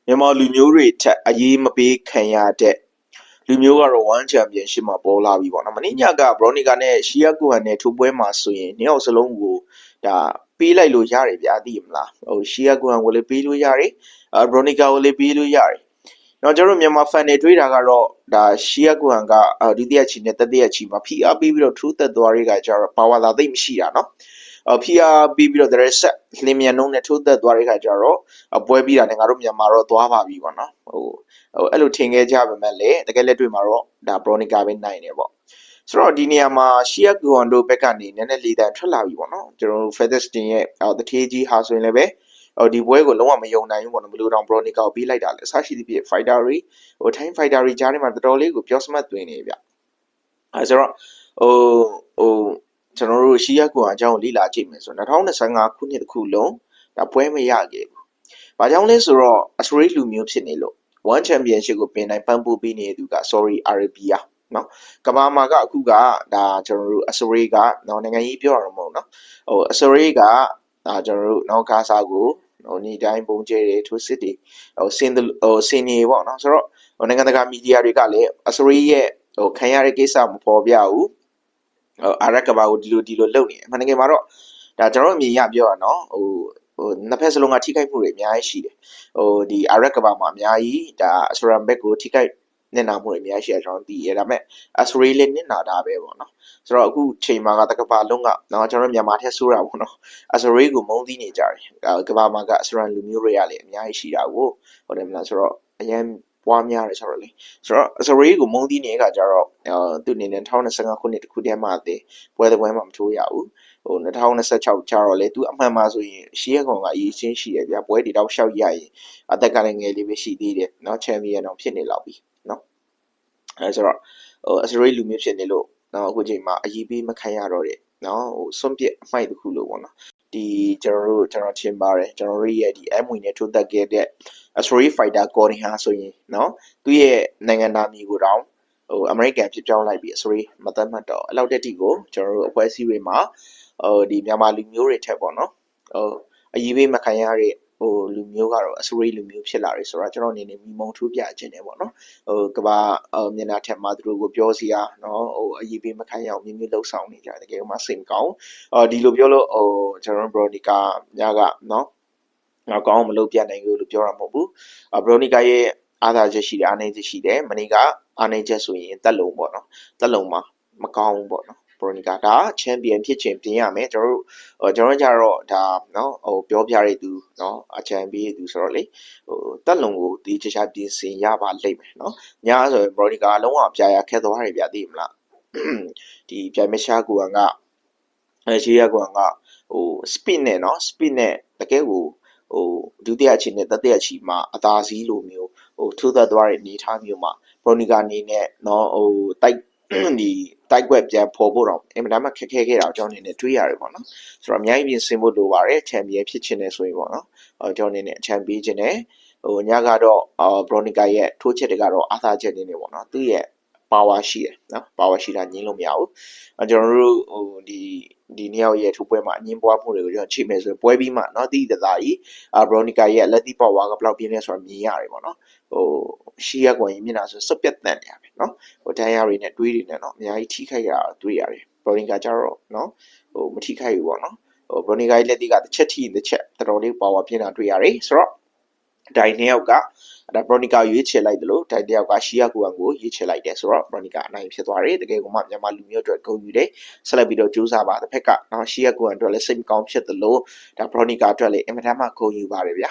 မြန်မာလူမျိုးတွေထက်အရေးမပေးခံရတဲ့လူမျိုးကတော့ One Championship မှာပေါ်လာပြီပေါ့နော်မနေ့ညက Bronica နဲ့ Shia Kuhan နဲ့ထိုးပွဲမှာဆိုရင်နှစ်ယောက်စလုံးကိုဒါပေးလိုက်လို့ရတယ်ဗျာသိမလားဟို Shia Kuhan ကိုလည်းပေးလို့ရတယ်Bronica ကိုလည်းပေးလို့ရတယ်တော့ကျွန်တော်မြန်မာ fan တွေတွေးတာကတော့ဒါ Shia Kuhan ကဒုတိယချီနဲ့တတိယချီမှာဖိအားပေးပြီးတော့ထိုးသက်သွားတွေကကျတော့ power သာသိမ့်မရှိတာနော်ဖိအားပေးပြီးတော့တရက်ဆက်လင်းမြန်နှုံးနဲ့ထိုးသက်သွားတဲ့ခါကျတော့ပွဲပြီးတာနဲ့ငါတို့မြန်မာတော့သွားပါပြီပေါ့နော်ဟိုအဲ့လိုထင်ခဲ့ကြပါမဲ့လေတကယ်လက်တွေ့မှာတော့ဒါ Bronica ပဲနိုင်တယ်ပေါ့ဆိုတော့ဒီနေရာမှာ Shia Kuhan တို့ဘက်ကနေနည်းနည်းလေးတန်ထွက်လာပြီပေါ့နော်ကျွန်တော်တို့ Featherston ရဲ့တထေးကြီးဟာဆိုရင်လည်းပဲဒီပွဲကိုလုံးဝမယုံနိုင်ဘူးပေါ့နော်ဘလို့တောင် Bronica ကိုပေးလိုက်တာလဲအဆရှိသဖြင့် fighter တွေထိုင်း fighter တွေကြားထဲမှာတော်တော်လေးကိုပြောစမှတ်သွင်းနေဗျအဲဆိုတော့ကျွန်တော်တို့ Shia Kuhan အကြောင်းကိုလေ့လာကြည့်မယ်ဆိုတော့2025ခုနှစ်တစ်ခုလုံးဒါပွဲမရခဲ့ဘူး။ဘာကြောင့်လဲဆိုတော့ Australia လူမျိုးဖြစ်နေလို့ One Championship ကိုပြင်တိုင်းပန်းပိုးပေးနေတဲ့သူက Saudi Arabia နော်ကမ္ဘာမှာကအခုကဒါကျွန်တော်တို့ Australia ကနော်နိုင်ငံရေးပြောရမှာမဟုတ်နော်Australia ကကျွန်တော်တို့နော်ဂါဇာကိုနေတိုင်းပုံကျဲတယ်ထိုးစစ်တွေစင်နေပေါ့နော်ဆိုတော့နိုင်ငံတကာမီဒီယာတွေကလည်း Australia ရဲ့ခံရတဲ့ကိစ္စမပေါ်ပြဘူးအာရက်ကဘာကိုဒီလိုလုပ်နေတယ်အမှန်တကယ်မှာတော့ဒါကျွန်တော်အမြင်ရပြောရနော်နှစ်ဖက်စလုံးကထိခိုက်မှုတွေအများကြီးရှိတယ်ဒီအာရက်ကဘာမှာအများကြီးဒါအစရမ်ဘက်ကိုထိခိုက်နစ်နာမှုတွေအများကြီးရှိတယ်ကျွန်တော်သိရဒါပေမဲ့အစရေးလေးနစ်နာတာပဲပေါ့နော်ဆိုတော့အခုချိန်မှာကတကဘာလုံးကနော်ကျွန်တော်မြန်မာထက်ဆိုးတာပေါ့နော်အစရေးကိုမုန်းသိနေကြတယ်ကဘာမှာကအစရမ်လူမျိုးတွေကလည်းအများကြီးရှိတာကိုဟုတ်တယ်မလားဆိုတော့အရင်ပွားများတယ်ဆိုတော့လေဆိုတော့အစရေးကိုမုန်းသိနေတဲ့အခါကျတော့သူ့အနေနဲ့2025ခုနှစ်တခုတည်းမှအသေးပွဲတစ်ပွဲမှမထိုးရဘူး2026ကျတော့လေသူအမှန်မှာဆိုရင်ရှီးရကောင်ကအရေးချင်းရှိတယ်ဗျာပွဲတွေတော့ရှောက်ရရင်အသက်ကလည်းငယ်လေးပဲရှိသေးတယ်เนาะချန်ပီယံတော့ဖြစ်နေလောက်ပြီเนาะအဲဆိုတော့အစရေးလူမျိုးဖြစ်နေလို့เนาะအခုချိန်မှာအရေးပေးမခံရတော့တဲ့เนาะစွန့်ပစ်အမိုက်တစ်ခုလို့ပေါ့နော်ဒီကျွန်တော်ထင်ပါတယ်ကျွန်တော်တို့ရဲ့ဒီအမွေနဲ့ထိုးသက်ခဲ့တဲ့အစရေးဖိုက်တာကော်နီဟာဆိုရင်เนาะသူ့ရဲ့နိုင်ငံသားမျိုးကိုတောင်အမေရိကန်ဖြစ်ပြောင်းလိုက်ပြီးအစရေးမသက်မှတ်တော့အဲ့လောက်တက်တီကိုကျွန်တော်တို့အဖွဲ့အစည်းတွေမှာဒီမြန်မာလူမျိုးတွေထက်ပေါ့နော်အရေးပေးမခံရတဲ့လူမျိုးကတော့အစရေးလူမျိုးဖြစ်လာတယ်ဆိုတော့ကျွန်တော်အနေနဲ့မိမုံထူးပြခြင်းတယ်ပေါ့နော်ကဘာမျက်နှာထက်မှာသူတို့ကိုပြောစီရနော်အရေးပေးမခံရအောင်မျိုးလှုပ်ဆောင်နေကြတယ်တကယ်မှစိတ်ကောင်းဒီလိုပြောလို့ကျွန်တော် Bronica ညကနော်ငါကောင်းမလုပ်ပြနိုင်ဘူးလို့ပြောတာမဟုတ်ဘူး Bronica ရဲ့အားသာချက်ရှိတယ်အားနည်းချက်ရှိတယ်မနေ့ကအားနည်းချက်ဆိုရင်တက်လုံးပေါ့နော်တက်လုံးမှာမကောင်းဘူးပေါ့နော်Bronica ကချန်ပီယံဖြစ်ခြင်းပြင်ရမယ်ကျွန်တော်တို့ကြတော့ဒါเนาะပြောပြရသူเนาะအချန်ပီယံသူဆိုတော့လေတက်လုံးကိုဒီတခြားပြင်ဆင်ရပါလိမ့်မယ်เนาะညဆိုရင် Bronica လုံးဝပြာရခက်သွားတယ်ဗျာသိမလားဒီပြိုင်မရှာကူကရှေးရကူကspeed နဲ့เนาะ speed နဲ့တကယ်ကိုဒုတိယအချိန်နဲ့တတိယအချိန်မှာအသာစီးလိုမျိုးထိုးသက်သွားတဲ့အနေထားမျိုးမှာ Bronica အနေနဲ့เนาะတိုက်ဒီတိုက်ွက်ပြန်ပေါ်ဖို့တော့အင်မတန်မှခက်ခဲခဲ့တာအကြောင်းအနေနဲ့တွေးရတယ်ပေါ့နော်ဆိုတော့အများကြီးပြင်ဆင်ဖို့လိုပါတယ်ချန်ပီယံဖြစ်ချင်တယ်ဆိုရင်ပေါ့နော်အကြောင်းအနေနဲ့ချန်ပီယံချင်တယ်ညကတော့Bronica ရဲ့ထိုးချက်တွေကတော့အားသာချက်နေနေပေါ့နော်သူ့ရဲ့power ရှိတယ်နော် power ရှိတာညင်းလို့မရဘူးကျွန်တော်တို့ဒီနှစ်ယောက်ရဲ့ထိုးပွဲမှာအငင်းပွားမှုတွေကိုကျွန်တော်ချိန်မယ်ဆိုရင်ပွဲပြီးမှเนาะတိတသားကြီး Bronica ရဲ့လက်တိ power ကဘယ်လောက်ပြင်းလဲဆိုတာမြင်ရတယ်ပေါ့နော်ရှီးရကွန်ရင်မျက်နှာဆိုစွတ်ပြတ်တန်နေရပဲเนาะဒဏ်ရာတွေနဲ့တွေးတွေနဲ့เนาะအများကြီးထိခိုက်ရတာတွေ့ရတယ် Bronica ကျတော့เนาะမထိခိုက်ဘူးပေါ့နော်Bronica ရဲ့လက်တိကတစ်ချက်ထိတစ်ချက်တော်တော်လေး power ပြင်းတာတွေ့ရတယ်ဆိုတော့ဒိုင်နှစ်ယောက်ကဒါ Bronica ရွေးချယ်လိုက်တယ်လို့ဒိုင်တစ်ယောက်ကရှီးရကူအန်ကိုရွေးချယ်လိုက်တယ်ဆိုတော့ Bronica အနိုင်ဖြစ်သွားတယ်တကယ်ကမှမြန်မာလူမျိုးအတွက်ဂုဏ်ယူတယ်ဆက်လက်ပြီးတော့ကြိုးစားပါတစ်ဖက်ကနော်ရှီးရကူအန်အတွက်လည်းစိတ်မကောင်းဖြစ်တယ်လို့ဒါ Bronica အတွက်လည်းအင်မတန်မှဂုဏ်ယူပါတယ်ဗျာ